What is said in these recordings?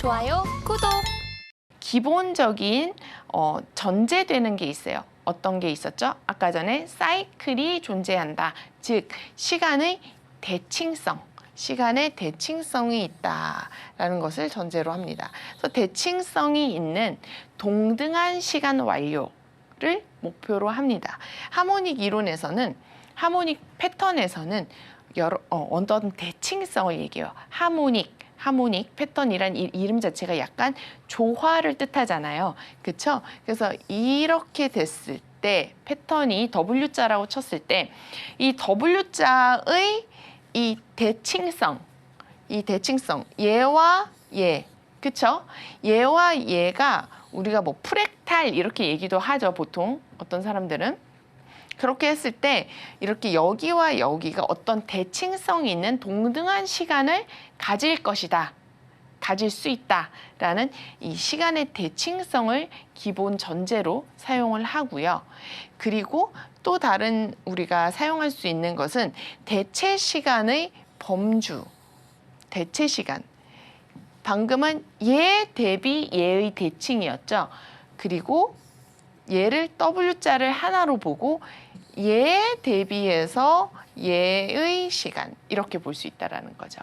좋아요, 구독! 기본적인 전제되는 게 있어요. 어떤 게 있었죠? 아까 전에 사이클이 존재한다. 즉, 시간의 대칭성이 있다라는 것을 전제로 합니다. 그래서 대칭성이 있는 동등한 시간 완료를 목표로 합니다. 하모닉 이론에서는, 하모닉 패턴에서는 어떤 대칭성을 얘기해요. 하모닉 패턴이란 이름 자체가 약간 조화를 뜻하잖아요. 그렇죠? 그래서 이렇게 됐을 때 패턴이 W자라고 쳤을 때 이 W자의 이 대칭성, 얘와 얘, 그쵸? 얘와 얘가 우리가 뭐 프랙탈 이렇게 얘기도 하죠, 보통 어떤 사람들은. 그렇게 했을 때 이렇게 여기와 여기가 어떤 대칭성이 있는 동등한 시간을 가질 것이다, 가질 수 있다라는 이 시간의 대칭성을 기본 전제로 사용을 하고요. 그리고 또 다른 우리가 사용할 수 있는 것은 대체 시간의 범주, 대체 시간. 방금은 얘 대비 얘의 대칭이었죠. 그리고 얘를 W자를 하나로 보고 얘 대비해서 얘의 시간, 이렇게 볼 수 있다는 거죠.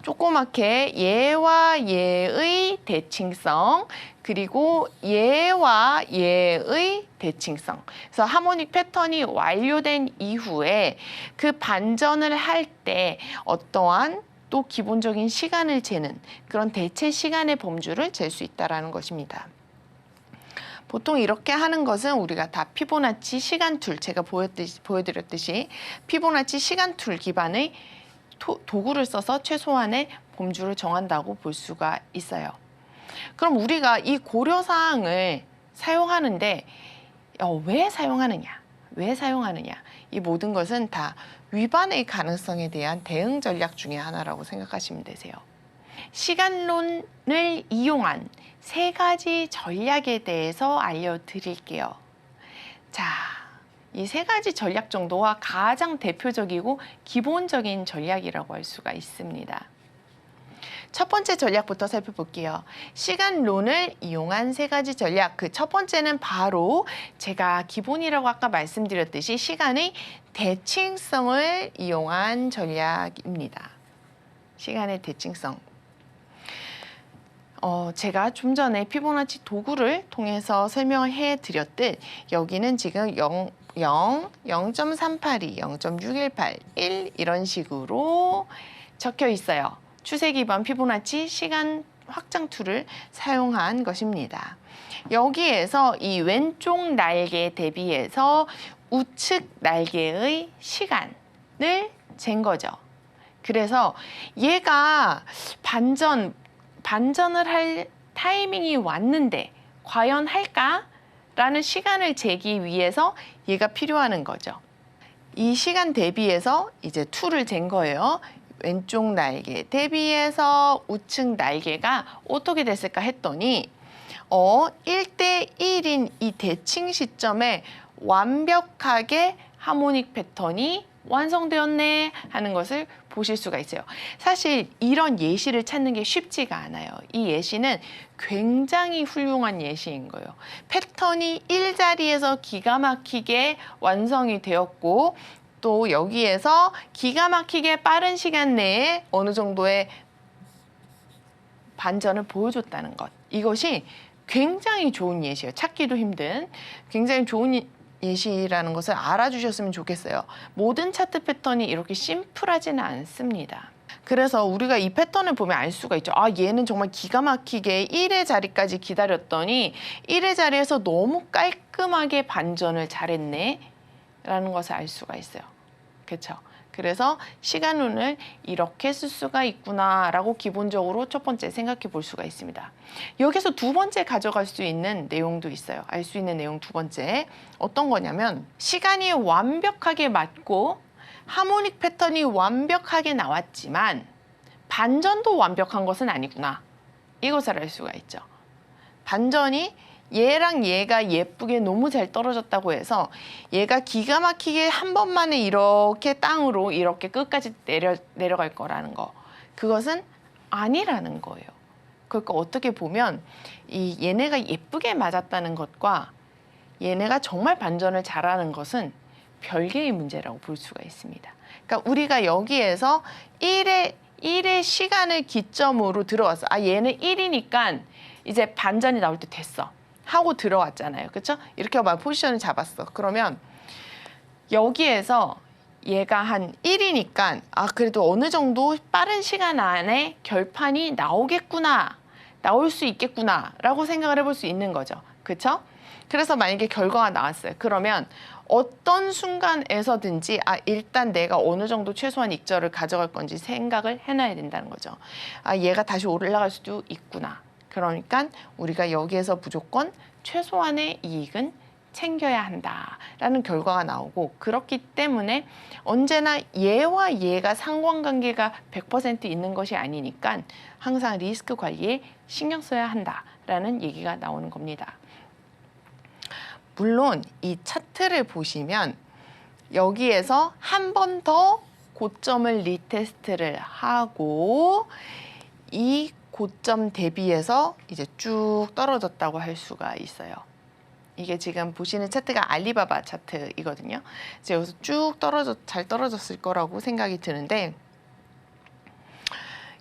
조그맣게 얘와 얘의 대칭성, 그리고 얘와 얘의 대칭성. 그래서 하모닉 패턴이 완료된 이후에 그 반전을 할 때 어떠한 또 기본적인 시간을 재는 그런 대체 시간의 범주를 잴 수 있다는 것입니다. 보통 이렇게 하는 것은 우리가 다 피보나치 시간 툴, 제가 보여드렸듯이 피보나치 시간 툴 기반의 도구를 써서 최소한의 범주를 정한다고 볼 수가 있어요. 그럼 우리가 이 고려사항을 사용하는데 왜 사용하느냐? 이 모든 것은 다 위반의 가능성에 대한 대응 전략 중에 하나라고 생각하시면 되세요. 시간론을 이용한 3가지 전략에 대해서 알려드릴게요. 자, 이 3가지 전략 정도와 가장 대표적이고 기본적인 전략이라고 할 수가 있습니다. 첫 번째 전략부터 살펴볼게요. 시간론을 이용한 3가지 전략. 그 첫 번째는 바로 제가 기본이라고 아까 말씀드렸듯이 시간의 대칭성을 이용한 전략입니다. 시간의 대칭성. 제가 좀 전에 피보나치 도구를 통해서 설명을 해드렸듯 여기는 지금 0, 0.382, 0.618, 1 이런 식으로 적혀 있어요. 추세 기반 피보나치 시간 확장 툴을 사용한 것입니다. 여기에서 이 왼쪽 날개 대비해서 우측 날개의 시간을 잰 거죠. 그래서 얘가 반전을 할 타이밍이 왔는데 과연 할까? 라는 시간을 재기 위해서 얘가 필요한 거죠. 이 시간 대비해서 이제 툴을 잰 거예요. 왼쪽 날개 대비해서 우측 날개가 어떻게 됐을까 했더니 1대1인 이 대칭 시점에 완벽하게 하모닉 패턴이 완성되었네 하는 것을 보실 수가 있어요. 사실 이런 예시를 찾는 게 쉽지가 않아요. 이 예시는 굉장히 훌륭한 예시인 거예요. 패턴이 1자리에서 기가 막히게 완성이 되었고 또 여기에서 기가 막히게 빠른 시간 내에 어느 정도의 반전을 보여줬다는 것. 이것이 굉장히 좋은 예시예요. 찾기도 힘든 굉장히 좋은 예시라는 것을 알아주셨으면 좋겠어요. 모든 차트 패턴이 이렇게 심플하지는 않습니다. 그래서 우리가 이 패턴을 보면 알 수가 있죠. 아, 얘는 정말 기가 막히게 1의 자리까지 기다렸더니 1의 자리에서 너무 깔끔하게 반전을 잘했네 라는 것을 알 수가 있어요. 그렇죠? 그래서 시간론을 이렇게 쓸 수가 있구나라고 기본적으로 첫 번째 생각해 볼 수가 있습니다. 여기서 두 번째 가져갈 수 있는 내용도 있어요. 알 수 있는 내용 두 번째. 어떤 거냐면 시간이 완벽하게 맞고 하모닉 패턴이 완벽하게 나왔지만 반전도 완벽한 것은 아니구나. 이것을 알 수가 있죠. 반전이 얘랑 얘가 예쁘게 너무 잘 떨어졌다고 해서 얘가 기가 막히게 한 번만에 이렇게 땅으로 이렇게 끝까지 내려갈 거라는 거. 그것은 아니라는 거예요. 그러니까 어떻게 보면 이 얘네가 예쁘게 맞았다는 것과 얘네가 정말 반전을 잘하는 것은 별개의 문제라고 볼 수가 있습니다. 그러니까 우리가 여기에서 1의 시간을 기점으로 들어왔어. 아, 얘는 1이니까 이제 반전이 나올 때 됐어. 하고 들어왔잖아요. 그렇죠? 이렇게 막 포지션을 잡았어. 그러면 여기에서 얘가 한 1이니까 아, 그래도 어느 정도 빠른 시간 안에 결판이 나오겠구나. 나올 수 있겠구나. 라고 생각을 해볼 수 있는 거죠. 그렇죠? 그래서 만약에 결과가 나왔어요. 그러면 어떤 순간에서든지 아, 일단 내가 어느 정도 최소한 익절을 가져갈 건지 생각을 해놔야 된다는 거죠. 아, 얘가 다시 올라갈 수도 있구나. 그러니까 우리가 여기에서 무조건 최소한의 이익은 챙겨야 한다라는 결과가 나오고, 그렇기 때문에 언제나 얘와 얘가 상관관계가 100% 있는 것이 아니니까 항상 리스크 관리에 신경 써야 한다라는 얘기가 나오는 겁니다. 물론 이 차트를 보시면 여기에서 한 번 더 고점을 리테스트를 하고 이 고점 대비해서 이제 쭉 떨어졌다고 할 수가 있어요. 이게 지금 보시는 차트가 알리바바 차트이거든요. 이제 여기서 쭉 잘 떨어졌을 거라고 생각이 드는데,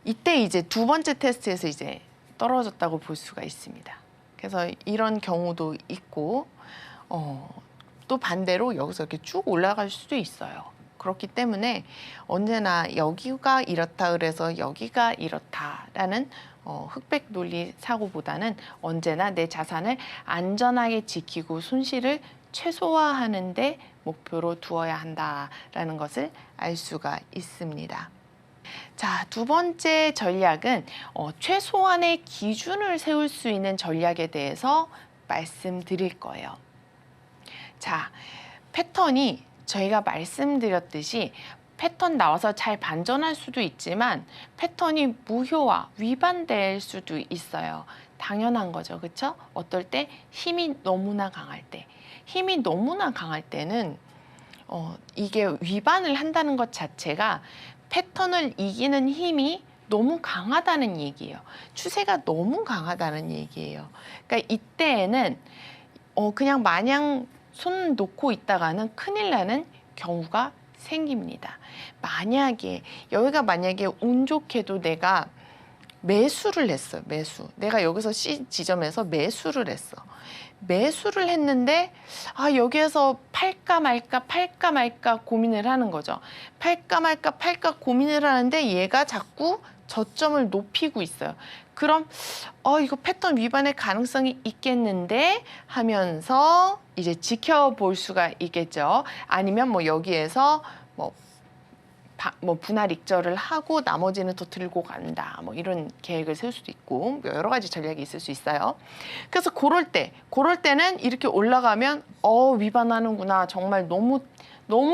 이때 이제 두 번째 테스트에서 이제 떨어졌다고 볼 수가 있습니다. 그래서 이런 경우도 있고, 또 반대로 여기서 이렇게 쭉 올라갈 수도 있어요. 그렇기 때문에 언제나 여기가 이렇다 그래서 여기가 이렇다라는 흑백 논리 사고보다는 언제나 내 자산을 안전하게 지키고 손실을 최소화하는 데 목표로 두어야 한다라는 것을 알 수가 있습니다. 자, 두 번째 전략은 최소한의 기준을 세울 수 있는 전략에 대해서 말씀드릴 거예요. 자, 패턴이 저희가 말씀드렸듯이 패턴 나와서 잘 반전할 수도 있지만 패턴이 무효화, 위반될 수도 있어요. 당연한 거죠. 그렇죠? 어떨 때 힘이 너무나 강할 때. 힘이 너무나 강할 때는 이게 위반을 한다는 것 자체가 패턴을 이기는 힘이 너무 강하다는 얘기예요. 추세가 너무 강하다는 얘기예요. 그러니까 이때에는 그냥 마냥 손 놓고 있다가는 큰일 나는 경우가 생깁니다. 여기가 만약에 운 좋게도 내가 매수를 했어요. 내가 여기서 C 지점에서 매수를 했어. 매수를 했는데 여기에서 팔까 말까 고민을 하는 거죠. 팔까 말까 고민을 하는데 얘가 자꾸 저점을 높이고 있어요. 그럼 이거 패턴 위반의 가능성이 있겠는데 하면서 이제 지켜볼 수가 있겠죠. 아니면 뭐 여기에서 뭐 분할 익절을 하고 나머지는 더 들고 간다. 뭐 이런 계획을 세울 수도 있고 여러 가지 전략이 있을 수 있어요. 그래서 그럴 때는 이렇게 올라가면 위반하는구나. 정말 너무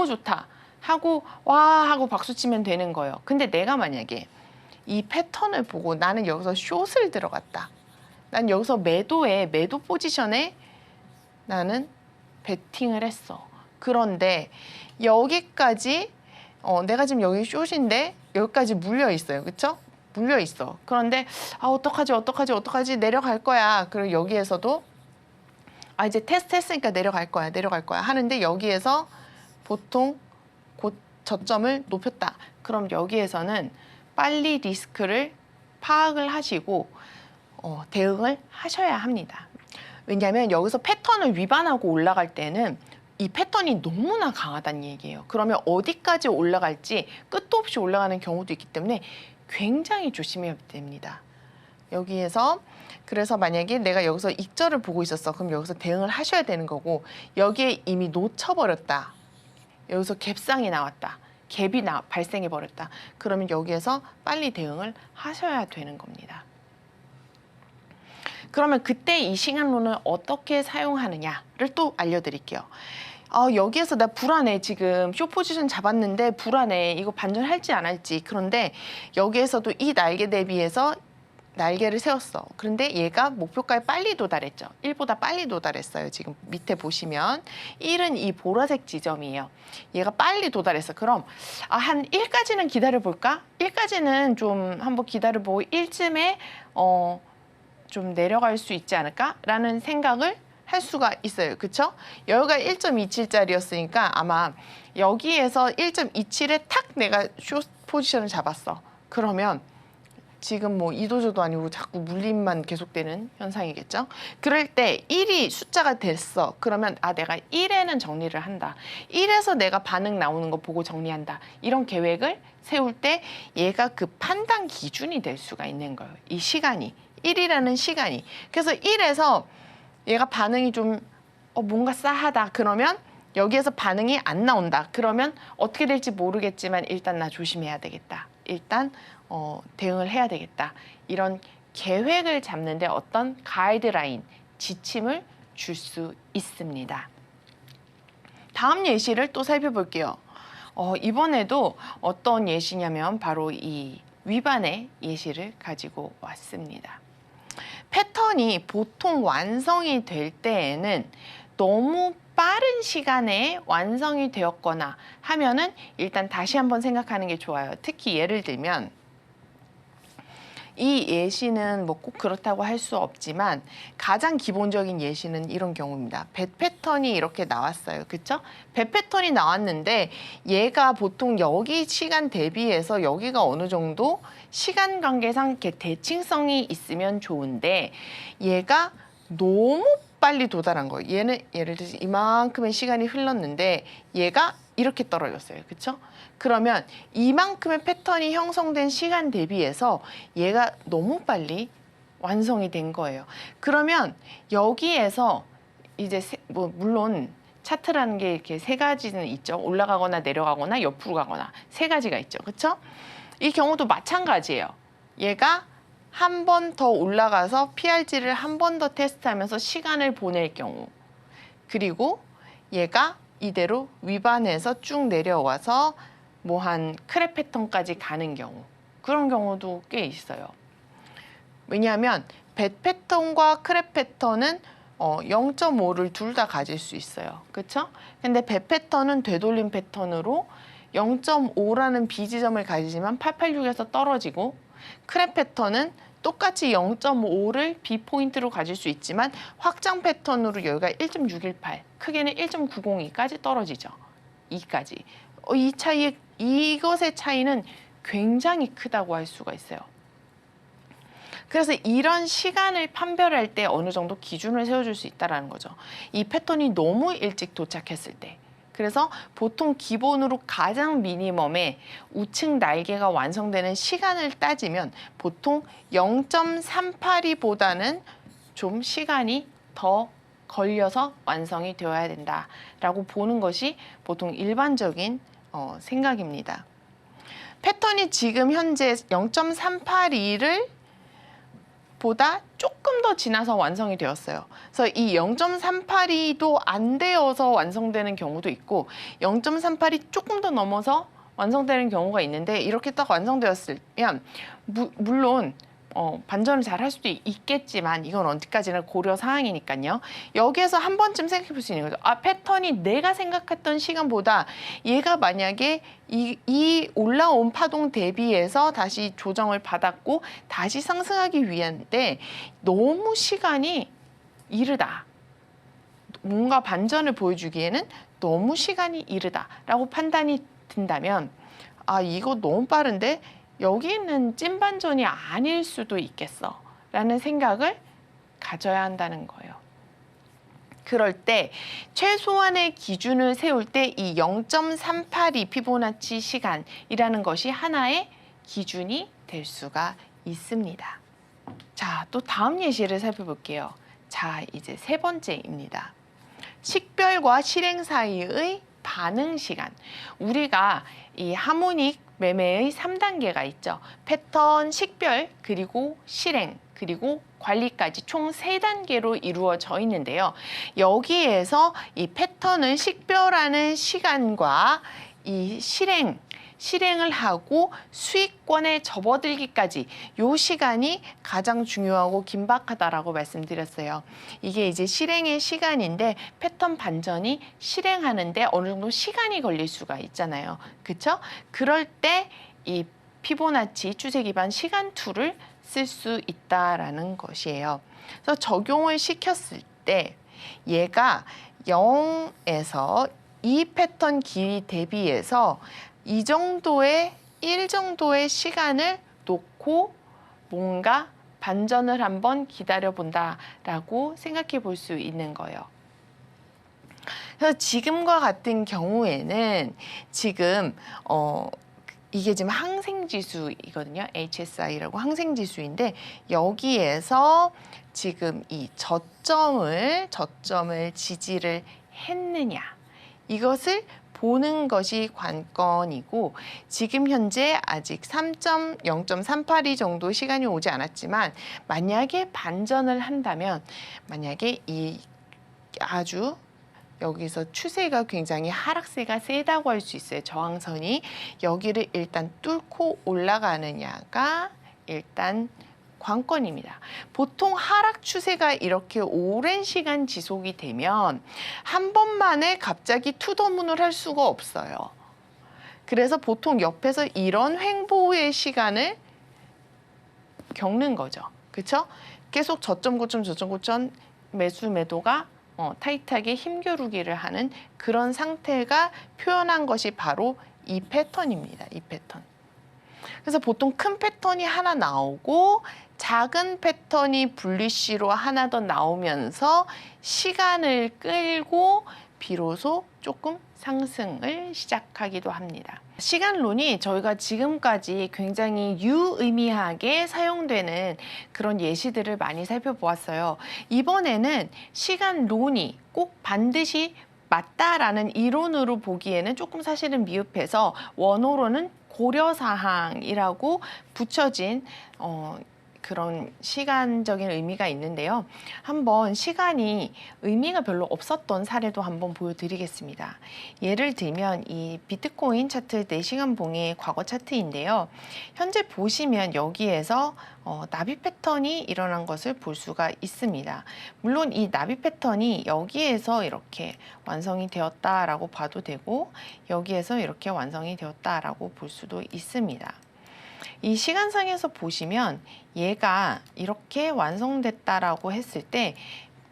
좋다. 하고 하고 박수 치면 되는 거예요. 근데 내가 만약에 이 패턴을 보고 나는 여기서 숏을 들어갔다. 난 여기서 매도 포지션에 나는 베팅을 했어. 그런데 여기까지 내가 지금 여기 숏인데 여기까지 물려 있어요. 그렇죠? 물려 있어. 그런데 어떡하지 내려갈 거야. 그리고 여기에서도 이제 테스트 했으니까 내려갈 거야 하는데 여기에서 보통 저점을 높였다. 그럼 여기에서는 빨리 리스크를 파악을 하시고 대응을 하셔야 합니다. 왜냐하면 여기서 패턴을 위반하고 올라갈 때는 이 패턴이 너무나 강하다는 얘기예요. 그러면 어디까지 올라갈지 끝도 없이 올라가는 경우도 있기 때문에 굉장히 조심해야 됩니다. 여기에서 그래서 만약에 내가 여기서 익절을 보고 있었어. 그럼 여기서 대응을 하셔야 되는 거고, 여기에 이미 놓쳐버렸다. 여기서 갭상이 나왔다. 갭이 발생해 버렸다. 그러면 여기에서 빨리 대응을 하셔야 되는 겁니다. 그러면 그때 이 시간론을 어떻게 사용하느냐를 또 알려드릴게요. 여기에서 나 불안해. 지금 숏 포지션 잡았는데 불안해. 이거 반전할지 안 할지. 그런데 여기에서도 이 날개 대비해서 날개를 세웠어. 그런데 얘가 목표가에 빨리 도달했죠. 1보다 빨리 도달했어요. 지금 밑에 보시면 1은 이 보라색 지점이에요. 얘가 빨리 도달했어. 그럼 한 1까지는 기다려볼까? 1까지는 좀 한번 기다려보고 1쯤에 좀 내려갈 수 있지 않을까라는 생각을 할 수가 있어요. 그쵸? 여기가 1.27짜리였으니까 아마 여기에서 1.27에 탁 내가 숏 포지션을 잡았어. 그러면 지금 뭐 이도저도 아니고 자꾸 물림만 계속되는 현상이겠죠. 그럴 때 1이 숫자가 됐어. 그러면 아 내가 1에는 정리를 한다. 1에서 내가 반응 나오는 거 보고 정리한다. 이런 계획을 세울 때 얘가 그 판단 기준이 될 수가 있는 거예요. 이 시간이. 1이라는 시간이. 그래서 1에서 얘가 반응이 좀 뭔가 싸하다. 그러면 여기에서 반응이 안 나온다. 그러면 어떻게 될지 모르겠지만 일단 나 조심해야 되겠다. 일단 대응을 해야 되겠다. 이런 계획을 잡는데 어떤 가이드라인, 지침을 줄 수 있습니다. 다음 예시를 또 살펴볼게요. 이번에도 어떤 예시냐면 바로 이 위반의 예시를 가지고 왔습니다. 패턴이 보통 완성이 될 때에는 너무 빠른 시간에 완성이 되었거나 하면은 일단 다시 한번 생각하는 게 좋아요. 특히 예를 들면 이 예시는 뭐 꼭 그렇다고 할 수 없지만 가장 기본적인 예시는 이런 경우입니다. 배 패턴이 이렇게 나왔어요. 그쵸? 배 패턴이 나왔는데 얘가 보통 여기 시간 대비해서 여기가 어느 정도 시간 관계상 이렇게 대칭성이 있으면 좋은데 얘가 너무 빨리 도달한 거예요. 얘는 예를 들어서 이만큼의 시간이 흘렀는데 얘가 이렇게 떨어졌어요. 그쵸? 그러면 이만큼의 패턴이 형성된 시간 대비해서 얘가 너무 빨리 완성이 된 거예요. 그러면 여기에서 이제 물론 차트라는 게 이렇게 세 가지는 있죠. 올라가거나 내려가거나 옆으로 가거나 세 가지가 있죠. 그렇죠? 이 경우도 마찬가지예요. 얘가 한 번 더 올라가서 PRG를 한 번 더 테스트하면서 시간을 보낼 경우, 그리고 얘가 이대로 위반해서 쭉 내려와서 뭐 한 크랩 패턴까지 가는 경우, 그런 경우도 꽤 있어요. 왜냐하면 배 패턴과 크랩 패턴은 0.5를 둘 다 가질 수 있어요. 그렇죠? 근데 배 패턴은 되돌림 패턴으로 0.5라는 비지점을 가지지만 886에서 떨어지고, 크랩 패턴은 똑같이 0.5를 B포인트로 가질 수 있지만 확장 패턴으로 여기가 1.618, 크게는 1.902까지 떨어지죠. 2까지. 이 차이, 이것의 차이는 굉장히 크다고 할 수가 있어요. 그래서 이런 시간을 판별할 때 어느 정도 기준을 세워줄 수 있다는 거죠. 이 패턴이 너무 일찍 도착했을 때. 그래서 보통 기본으로 가장 미니멈의 우측 날개가 완성되는 시간을 따지면 보통 0.382보다는 좀 시간이 더 걸려서 완성이 되어야 된다라고 보는 것이 보통 일반적인 생각입니다. 패턴이 지금 현재 0.382를 보다 조금 더 지나서 완성이 되었어요. 그래서 이 0.382도 안 되어서 완성되는 경우도 있고 0.38이 조금 더 넘어서 완성되는 경우가 있는데, 이렇게 딱 완성되었으면 물론 반전을 잘 할 수도 있겠지만 이건 어디까지나 고려 사항이니까요. 여기에서 한 번쯤 생각해 볼 수 있는 거죠. 아, 패턴이 내가 생각했던 시간보다 얘가 만약에 이 올라온 파동 대비해서 다시 조정을 받았고 다시 상승하기 위한데 너무 시간이 이르다. 뭔가 반전을 보여주기에는 너무 시간이 이르다라고 판단이 든다면, 아, 이거 너무 빠른데 여기는 찐반전이 아닐 수도 있겠어 라는 생각을 가져야 한다는 거예요. 그럴 때 최소한의 기준을 세울 때 이 0.382 피보나치 시간이라는 것이 하나의 기준이 될 수가 있습니다. 자, 또 다음 예시를 살펴볼게요. 자, 이제 세 번째입니다. 식별과 실행 사이의 반응 시간. 우리가 이 하모닉 매매의 3단계가 있죠. 패턴, 식별, 그리고 실행, 그리고 관리까지 총 3단계로 이루어져 있는데요. 여기에서 이 패턴을 식별하는 시간과 이 실행을 하고 수익권에 접어들기까지 이 시간이 가장 중요하고 긴박하다라고 말씀드렸어요. 이게 이제 실행의 시간인데 패턴 반전이 실행하는데 어느 정도 시간이 걸릴 수가 있잖아요. 그렇죠? 그럴 때 이 피보나치 추세 기반 시간 툴을 쓸 수 있다라는 것이에요. 그래서 적용을 시켰을 때 얘가 0에서 이 패턴 길이 대비해서 이 정도의 1 정도의 시간을 놓고 뭔가 반전을 한번 기다려 본다라고 생각해 볼 수 있는 거예요. 그래서 지금과 같은 경우에는 지금 이게 지금 항생지수이거든요. HSI라고 항생지수인데 여기에서 지금 이 저점을 지지를 했느냐 이것을 보는 것이 관건이고 지금 현재 아직 0.32 정도 시간이 오지 않았지만 만약에 반전을 한다면 만약에 이 아주 여기서 추세가 굉장히 하락세가 세다고 할 수 있어요. 저항선이 여기를 일단 뚫고 올라가느냐가 일단 관건입니다. 보통 하락 추세가 이렇게 오랜 시간 지속이 되면 한 번만에 갑자기 투더문을 할 수가 없어요. 그래서 보통 옆에서 이런 횡보의 시간을 겪는 거죠. 그렇죠? 계속 저점 고점 매수 매도가 타이트하게 힘겨루기를 하는 그런 상태가 표현한 것이 바로 이 패턴입니다. 이 패턴. 그래서 보통 큰 패턴이 하나 나오고 작은 패턴이 불리시로 하나 더 나오면서 시간을 끌고 비로소 조금 상승을 시작하기도 합니다. 시간론이 저희가 지금까지 굉장히 유의미하게 사용되는 그런 예시들을 많이 살펴보았어요. 이번에는 시간론이 꼭 반드시 맞다라는 이론으로 보기에는 조금 사실은 미흡해서 원어로는 고려사항이라고 붙여진 그런 시간적인 의미가 있는데요. 한번 시간이 의미가 별로 없었던 사례도 한번 보여드리겠습니다. 예를 들면 이 비트코인 차트 4시간 봉의 과거 차트인데요. 현재 보시면 여기에서 나비 패턴이 일어난 것을 볼 수가 있습니다. 물론 이 나비 패턴이 여기에서 이렇게 완성이 되었다라고 봐도 되고 여기에서 이렇게 완성이 되었다라고 볼 수도 있습니다. 이 시간상에서 보시면 얘가 이렇게 완성됐다라고 했을 때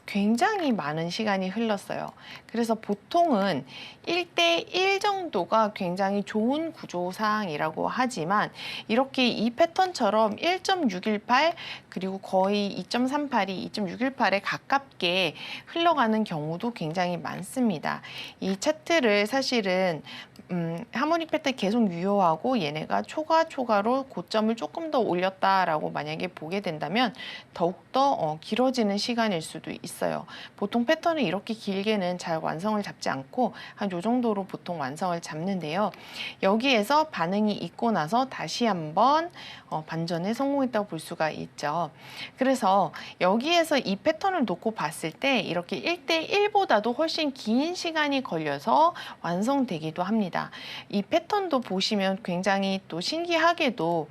굉장히 많은 시간이 흘렀어요. 그래서 보통은 1대1 정도가 굉장히 좋은 구조상이라고 하지만 이렇게 이 패턴처럼 1.618 그리고 거의 2.38이 2.618에 가깝게 흘러가는 경우도 굉장히 많습니다. 이 차트를 사실은 하모닉 패턴 계속 유효하고 얘네가 초과로 고점을 조금 더 올렸다라고 만약에 보게 된다면 더욱더 길어지는 시간일 수도 있어요. 보통 패턴은 이렇게 길게는 잘 완성을 잡지 않고 한 요 정도로 보통 완성을 잡는데요. 여기에서 반응이 있고 나서 다시 한번 반전에 성공했다고 볼 수가 있죠. 그래서 여기에서 이 패턴을 놓고 봤을 때 이렇게 1대1보다도 훨씬 긴 시간이 걸려서 완성되기도 합니다. 이 패턴도 보시면 굉장히 또 신기하게도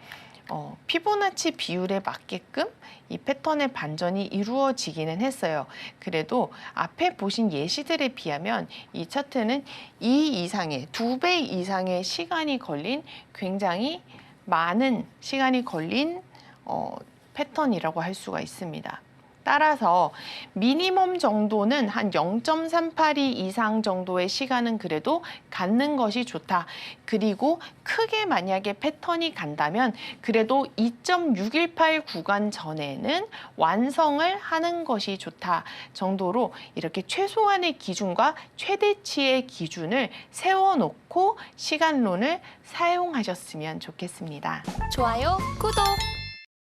피보나치 비율에 맞게끔 이 패턴의 반전이 이루어지기는 했어요. 그래도 앞에 보신 예시들에 비하면 이 차트는 2배 이상의 시간이 걸린 굉장히 많은 시간이 걸린 패턴이라고 할 수가 있습니다. 따라서 미니멈 정도는 한 0.382 이상 정도의 시간은 그래도 갖는 것이 좋다. 그리고 크게 만약에 패턴이 간다면 그래도 2.618 구간 전에는 완성을 하는 것이 좋다 정도로 이렇게 최소한의 기준과 최대치의 기준을 세워놓고 시간론을 사용하셨으면 좋겠습니다. 좋아요, 구독!